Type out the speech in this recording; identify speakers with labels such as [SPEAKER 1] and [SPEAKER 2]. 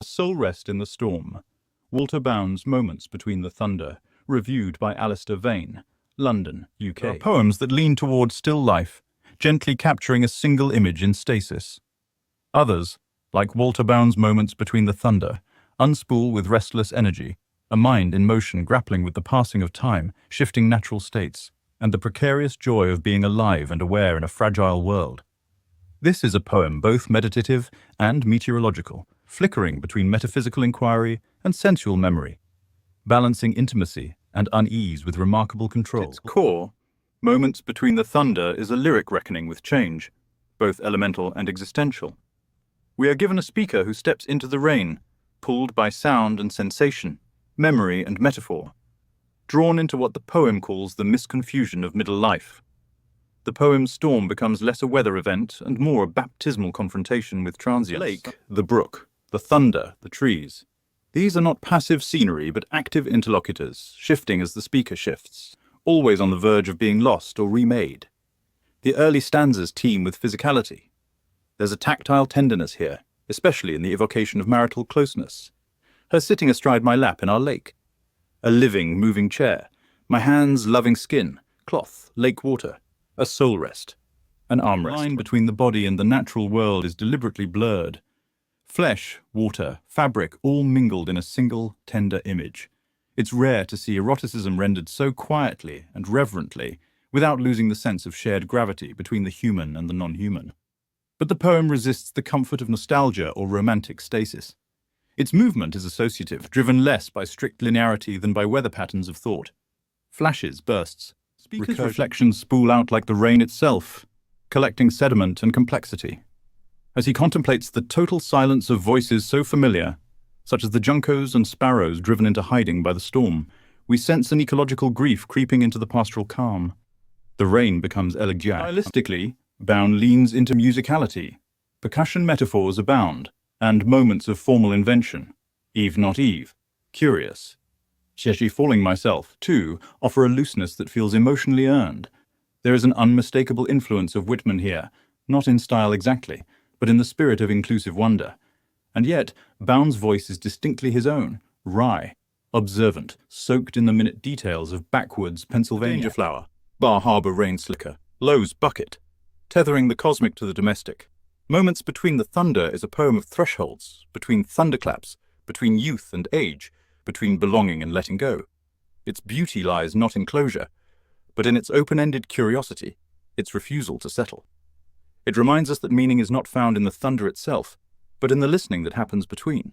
[SPEAKER 1] Soulrest in the Storm. Walter Bowne's Moments Between the Thunder, reviewed by Alistair Vane, London, UK. There are poems that lean towards still life, gently capturing a single image in stasis. Others, like Walter Bowne's Moments Between the Thunder, unspool with restless energy, a mind in motion grappling with the passing of time, shifting natural states, and the precarious joy of being alive and aware in a fragile world. This is a poem both meditative and meteorological, flickering between metaphysical inquiry and sensual memory, balancing intimacy and unease with remarkable control. At its core, Moments Between the Thunder is a lyric reckoning with change, both elemental and existential. We are given a speaker who steps into the rain, pulled by sound and sensation, memory and metaphor, drawn into what the poem calls the misconfusion of middle life. The poem's storm becomes less a weather event and more a baptismal confrontation with transience. The lake, the brook, the thunder, the trees. These are not passive scenery but active interlocutors, shifting as the speaker shifts, always on the verge of being lost or remade. The early stanzas teem with physicality. There's a tactile tenderness here, especially in the evocation of marital closeness. Her sitting astride my lap in our lake. A living, moving chair. My hands loving skin, cloth, lake water. A soul rest. An armrest. The line between the body and the natural world is deliberately blurred. Flesh, water, fabric, all mingled in a single, tender image. It's rare to see eroticism rendered so quietly and reverently, without losing the sense of shared gravity between the human and the non-human. But the poem resists the comfort of nostalgia or romantic stasis. Its movement is associative, driven less by strict linearity than by weather patterns of thought. Flashes, bursts. Speaker's reflections spool out like the rain itself, collecting sediment and complexity. As he contemplates the total silence of voices so familiar, such as the juncos and sparrows driven into hiding by the storm, we sense an ecological grief creeping into the pastoral calm. The rain becomes elegiac. Stylistically, Bowne leans into musicality. Percussion metaphors abound, and moments of formal invention. Eve not Eve, curious. Sheshi falling myself, too, offer a looseness that feels emotionally earned. There is an unmistakable influence of Whitman here, not in style exactly, but in the spirit of inclusive wonder. And yet, Bowne's voice is distinctly his own, wry, observant, soaked in the minute details of backwoods Pennsylvania flower, Bar Harbor rain slicker, Lowe's bucket, tethering the cosmic to the domestic. Moments Between the Thunder is a poem of thresholds, between thunderclaps, between youth and age, between belonging and letting go. Its beauty lies not in closure, but in its open-ended curiosity, its refusal to settle. It reminds us that meaning is not found in the thunder itself, but in the listening that happens between.